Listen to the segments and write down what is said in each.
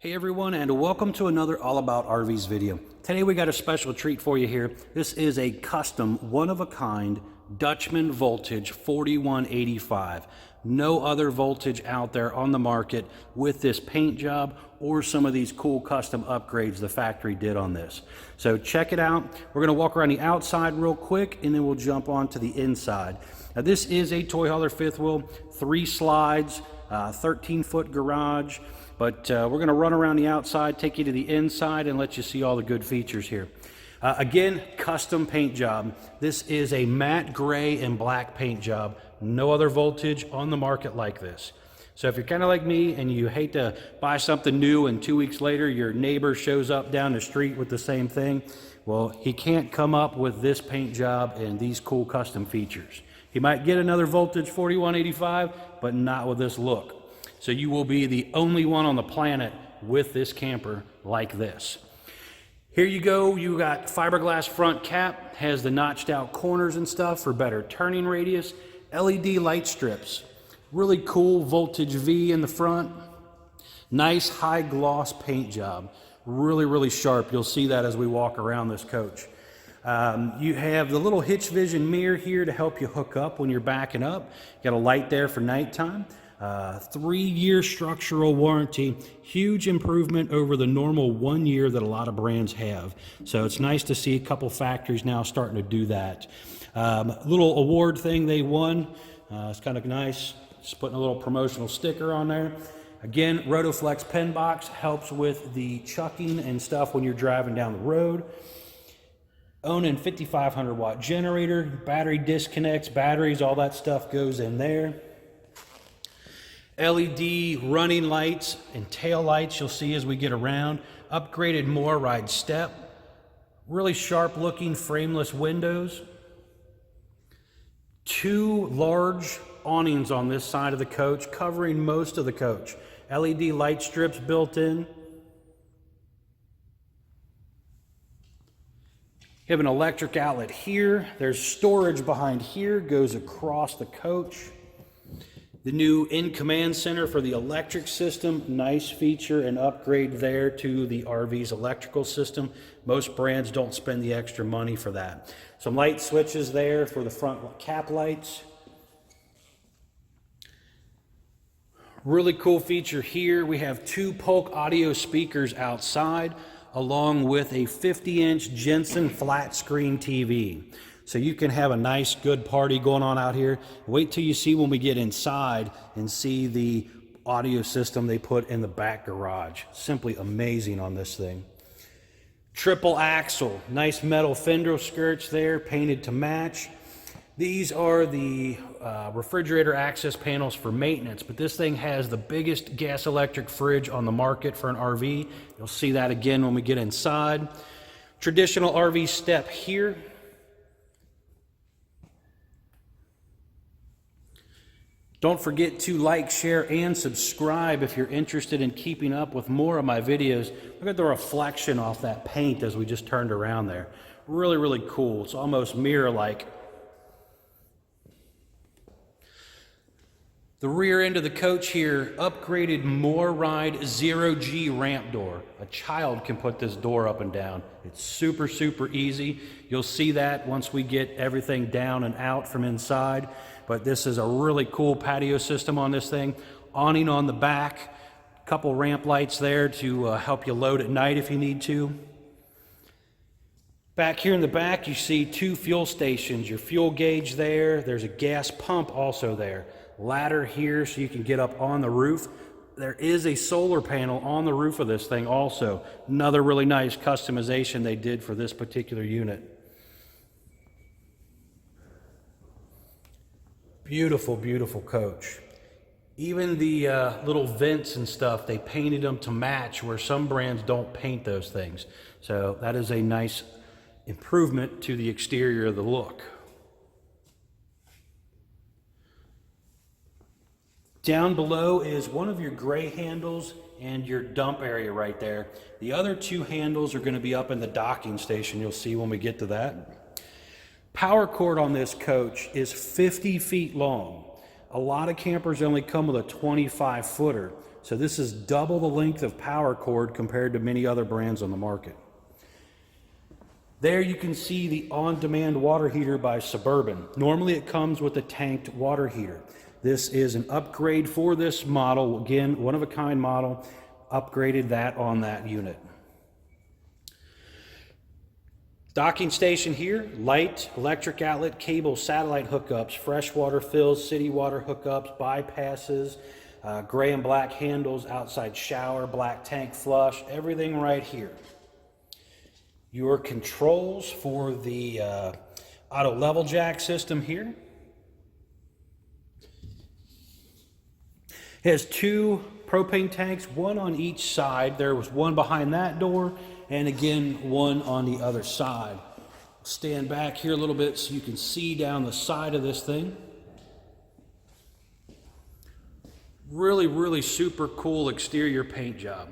Hey everyone, and welcome to another All About RVs video. Today we got a special treat for you here. This is a custom, one-of-a-kind Dutchmen Voltage 4185. No other Voltage out there on the market with this paint job or some of these cool custom upgrades the factory did on this. So check it out. We're going to walk around the outside real quick and then we'll jump on to the inside. Now this is a toy hauler fifth wheel, 3 slides, 13-foot garage. But we're going to run around the outside, take you to the inside, and let you see all the good features here. Again, custom paint job. This is a matte gray and black paint job. No other Voltage on the market like this. So if you're kind of like me and you hate to buy something new and 2 weeks later your neighbor shows up down the street with the same thing, well, he can't come up with this paint job and these cool custom features. He might get another Voltage 4185, but not with this look. So you will be the only one on the planet with this camper like this. Here you go, you got fiberglass front cap, has the notched out corners and stuff for better turning radius, LED light strips, really cool Voltage V in the front, nice high gloss paint job, really sharp. You'll see that as we walk around this coach. You have the little hitch vision mirror here to help you hook up when you're backing up. You got a light there for nighttime. 3-year structural warranty, huge improvement over the normal 1 year that a lot of brands have. So it's nice to see a couple factories now starting to do that. Little award thing they won, it's kind of nice, just putting a little promotional sticker on there. Again, Rotoflex pen box helps with the chucking and stuff when you're driving down the road. Owning 5,500 watt generator, battery disconnects, batteries, all that stuff goes in there. LED running lights and tail lights you'll see as we get around. Upgraded MORryde step. Really sharp looking frameless windows. 2 large awnings on this side of the coach covering most of the coach. LED light strips built in. You have an electric outlet here. There's storage behind here, goes across the coach. The new in-command center for the electric system, nice feature and upgrade there to the RV's electrical system. Most brands don't spend the extra money for that. Some light switches there for the front cap lights. Really cool feature here. We have 2 Polk audio speakers outside along with a 50-inch Jensen flat screen TV. So you can have a nice, good party going on out here. Wait till you see when we get inside and see the audio system they put in the back garage. Simply amazing on this thing. Triple axle, nice metal fender skirts there, painted to match. These are the refrigerator access panels for maintenance, but this thing has the biggest gas electric fridge on the market for an RV. You'll see that again when we get inside. Traditional RV step here. Don't forget to like, share, and subscribe if you're interested in keeping up with more of my videos. Look at the reflection off that paint as we just turned around there. Really cool. It's almost mirror-like. The rear end of the coach here, upgraded MORryde 0G ramp door. A child can put this door up and down. It's super easy. You'll see that once we get everything down and out from inside. But this is a really cool patio system on this thing. Awning on the back, a couple ramp lights there to help you load at night if you need to. Back here in the back, you see 2 fuel stations. Your fuel gauge there. There's a gas pump also there. Ladder here so you can get up on the roof. There is a solar panel on the roof of this thing also. Another really nice customization they did for this particular unit. Beautiful coach. Even the little vents and stuff, they painted them to match where some brands don't paint those things. So that is a nice improvement to the exterior of the look. Down below is one of your gray handles and your dump area right there. The other 2 handles are going to be up in the docking station. You'll see when we get to that. Power cord on this coach is 50 feet long. A lot of campers only come with a 25-footer. So this is double the length of power cord compared to many other brands on the market. There you can see the on-demand water heater by Suburban. Normally it comes with a tanked water heater. This is an upgrade for this model. Again, one of a kind model, upgraded that on that unit. Docking station here, light, electric outlet, cable, satellite hookups, freshwater fills, city water hookups, bypasses, gray and black handles, outside shower, black tank flush, everything right here. Your controls for the auto level jack system here. It has two propane tanks, one on each side. There was one behind that door, and again, one on the other side. Stand back here a little bit so you can see down the side of this thing. Really, really super cool exterior paint job.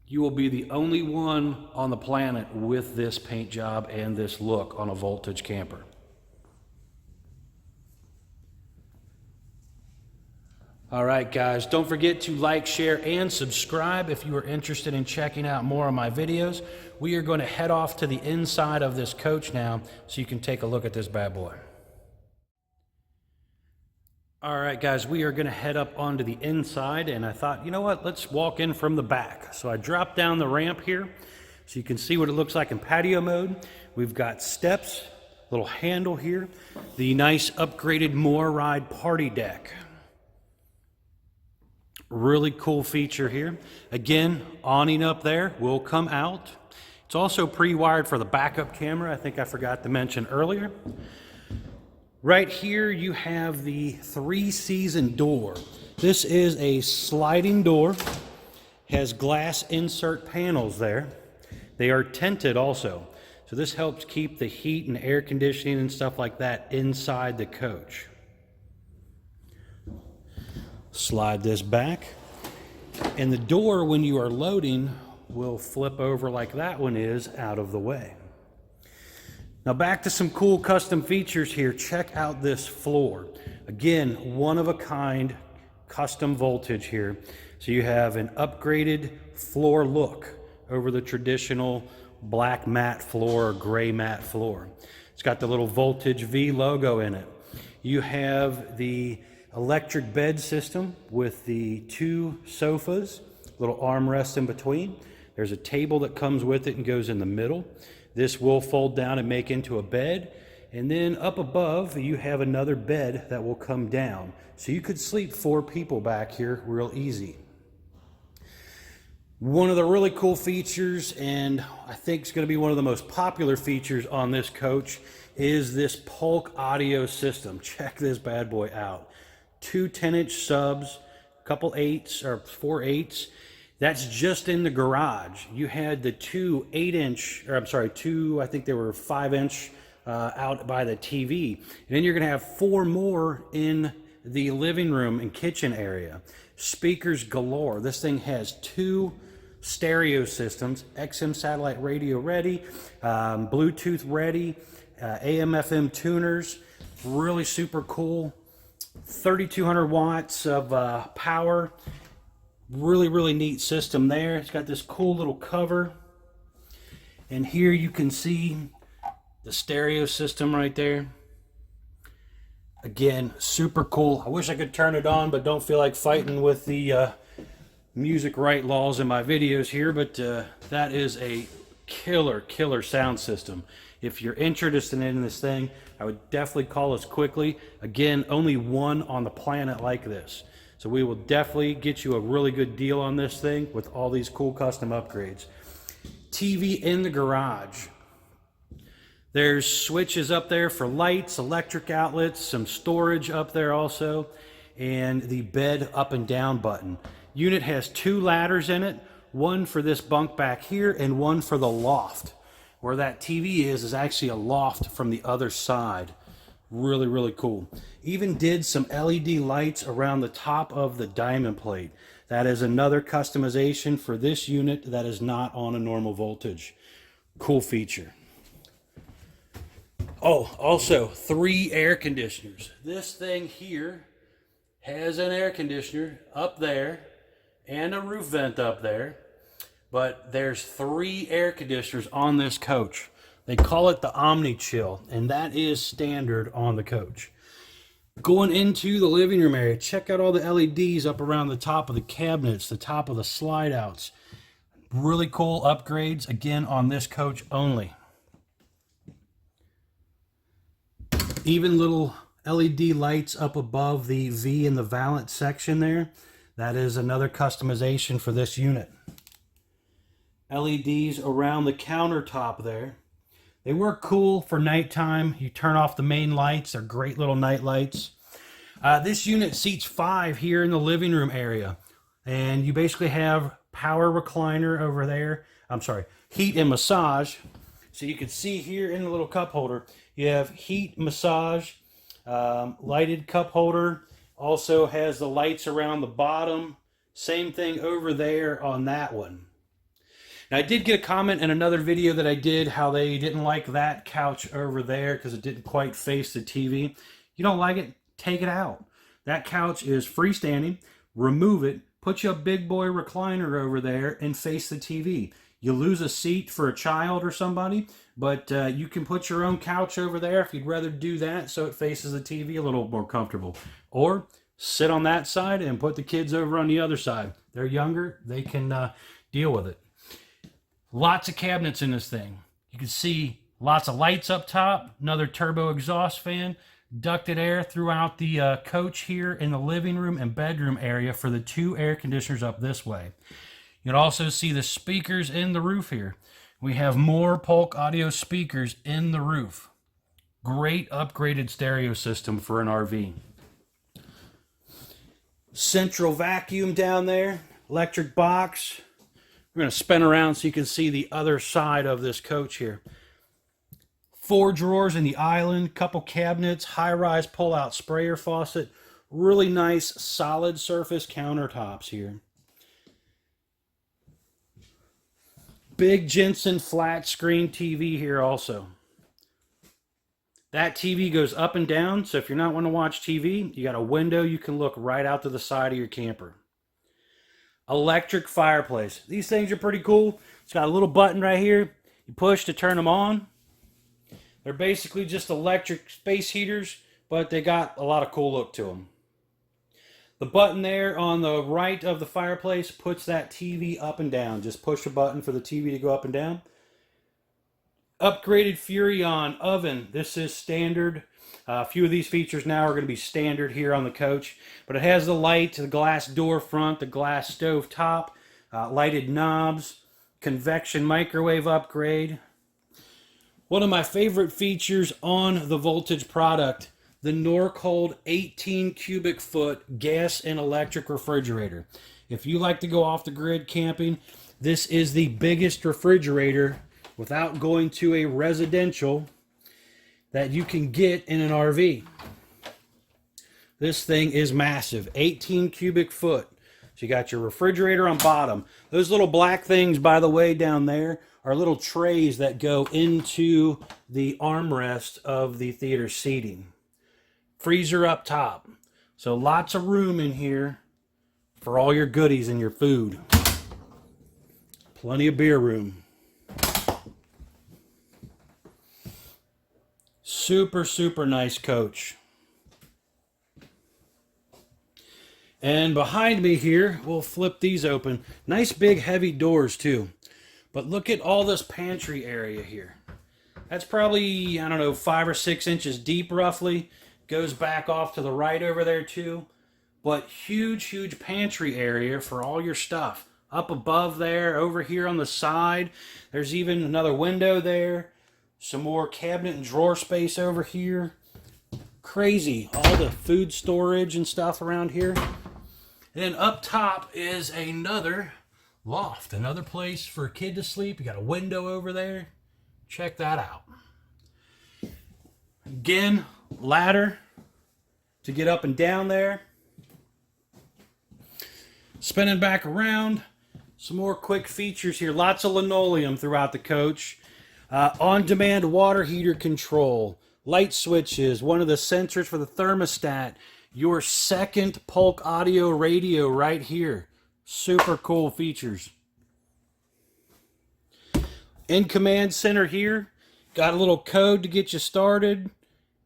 You will be the only one on the planet with this paint job and this look on a Voltage camper. All right, guys, don't forget to like, share, and subscribe if you are interested in checking out more of my videos. We are going to head off to the inside of this coach now so you can take a look at this bad boy. All right, guys, we are going to head up onto the inside, and I thought, you know what, let's walk in from the back. So I dropped down the ramp here so you can see what it looks like in patio mode. We've got steps, little handle here, the nice upgraded MORride party deck. Really cool feature here. Again, awning up there will come out. It's also pre-wired for the backup camera, I think I forgot to mention earlier. Right here you have the 3-season door. This is a sliding door, has glass insert panels there. They are tinted also. So this helps keep the heat and air conditioning and stuff like that inside the coach. Slide this back, and the door, when you are loading, will flip over like that one is, out of the way. Now back to some cool custom features here. Check out this floor. Again, one of a kind custom Voltage here. So you have an upgraded floor look over the traditional black matte floor or gray matte floor. It's got the little Voltage V logo in it. You have the electric bed system with the 2 sofas, little armrest in between. There's a table that comes with it and goes in the middle. This will fold down and make into a bed. And then up above, you have another bed that will come down. So you could sleep 4 people back here real easy. One of the really cool features, and I think it's going to be one of the most popular features on this coach, is this Polk audio system. Check this bad boy out. 2 10-inch subs, a couple 8s or 4 8s. That's just in the garage. You had the 2 8-inch, or I'm sorry, 2, I think they were 5-inch out by the TV. And then you're gonna have 4 more in the living room and kitchen area. Speakers galore. This thing has 2 stereo systems, XM satellite radio ready, Bluetooth ready, AM FM tuners, really super cool. 3,200 watts of power. Really, really neat system there. It's got this cool little cover. And here you can see the stereo system right there. Again, super cool. I wish I could turn it on, but don't feel like fighting with the music right laws in my videos here. But that is a killer sound system. If you're interested in this thing, I would definitely call us quickly. Again, only one on the planet like this. So we will definitely get you a really good deal on this thing with all these cool custom upgrades. TV in the garage. There's switches up there for lights, electric outlets, some storage up there also, and the bed up and down button. Unit has 2 ladders in it, one for this bunk back here and one for the loft. Where that TV is actually a loft from the other side. Really, really cool. Even did some LED lights around the top of the diamond plate. That is another customization for this unit that is not on a normal Voltage. Cool feature. Oh, also 3 air conditioners. This thing here Has an air conditioner up there and a roof vent up there, but there's 3 air conditioners on this coach. They call it the Omni Chill, and that is standard on the coach. Going into the living room area, check out all the LEDs up around the top of the cabinets, the top of the slide outs. Really cool upgrades, again, on this coach only. Even little LED lights up above the V and the Valet section there. That is another customization for this unit. LEDs around the countertop there. They work cool for nighttime. You turn off the main lights. They're great little night lights. This unit seats 5 here in the living room area. And you basically have power recliner over there. I'm sorry, heat and massage. So you can see here in the little cup holder, you have heat, massage, lighted cup holder. Also has the lights around the bottom. Same thing over there on that one. Now, I did get a comment in another video that I did how they didn't like that couch over there because it didn't quite face the TV. You don't like it? Take it out. That couch is freestanding. Remove it. Put you a big boy recliner over there and face the TV. You lose a seat for a child or somebody, but you can put your own couch over there if you'd rather do that so it faces the TV a little more comfortable. Or sit on that side and put the kids over on the other side. They're younger. They can deal with it. Lots of cabinets in this thing. You can see lots of lights up top, another turbo exhaust fan, ducted air throughout the coach here in the living room and bedroom area for the 2 air conditioners up this way. You can also see the speakers in the roof here. We have more Polk audio speakers in the roof. Great upgraded stereo system for an RV. Central vacuum down there, electric box. We're going to spin around so you can see the other side of this coach here. 4 drawers in the island, couple cabinets, high-rise pull-out sprayer faucet. Really nice solid surface countertops here. Big Jensen flat screen TV here also. That TV goes up and down, so if you're not wanting to watch TV, you got a window you can look right out to the side of your camper. Electric fireplace. These things are pretty cool. It's got a little button right here. You push to turn them on. They're basically just electric space heaters, but they got a lot of cool look to them. The button there on the right of the fireplace puts that TV up and down. Just push a button for the TV to go up and down. Upgraded Furrion oven. This is standard. A few of these features now are going to be standard here on the coach, but it has the light, the glass door front, the glass stove top, lighted knobs, convection microwave upgrade. One of my favorite features on the Voltage product, the Norcold 18 cubic foot gas and electric refrigerator. If you like to go off the grid camping, this is the biggest refrigerator without going to a residential that you can get in an RV. This thing is massive, 18 cubic foot. So you got your refrigerator on bottom. Those little black things, by the way, down there are little trays that go into the armrest of the theater seating. Freezer up top. So lots of room in here for all your goodies and your food. Plenty of beer room. Super, super nice coach. And behind me here, we'll flip these open. Nice big heavy doors too. But look at all this pantry area here. That's probably, I don't know, 5 or 6 inches deep roughly. Goes back off to the right over there too. But huge, huge pantry area for all your stuff. Up above there, over here on the side. There's even another window there. Some more cabinet and drawer space over here. Crazy. All the food storage and stuff around here. And then up top is another loft. Another place for a kid to sleep. You got a window over there. Check that out. Again, ladder to get up and down there. Spinning back around. Some more quick features here. Lots of linoleum throughout the coach. On-demand water heater control, light switches, one of the sensors for the thermostat. your second Polk audio radio right here. Super cool features. In command center here, got a little code to get you started.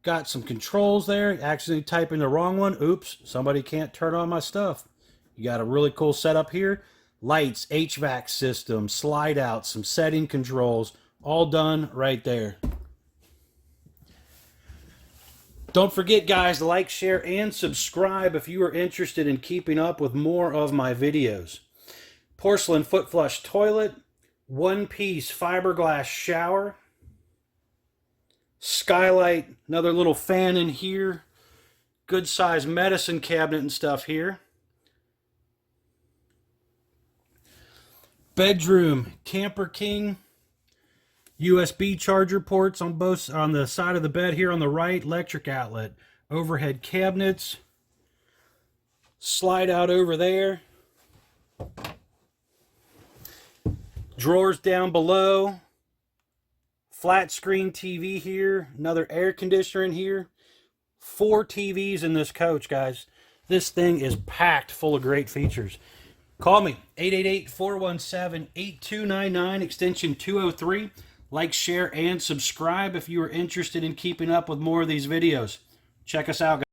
Got some controls there. Accidentally typing the wrong one. Oops, somebody can't turn on my stuff. You got a really cool setup here. Lights, HVAC system, slide out, some setting controls, all done right there. Don't forget, guys, to like, share, and subscribe if you are interested in keeping up with more of my videos. Porcelain foot flush toilet, one-piece fiberglass shower, skylight, another little fan in here, good size medicine cabinet and stuff here. Bedroom, camper king, USB charger ports on the side of the bed here on the right, electric outlet, overhead cabinets, slide out over there, drawers down below, flat screen TV here, another air conditioner in here, 4 TVs in this coach, guys. This thing is packed full of great features. Call me, 888-417-8299, extension 203. Like, share, and subscribe if you are interested in keeping up with more of these videos. Check us out, guys.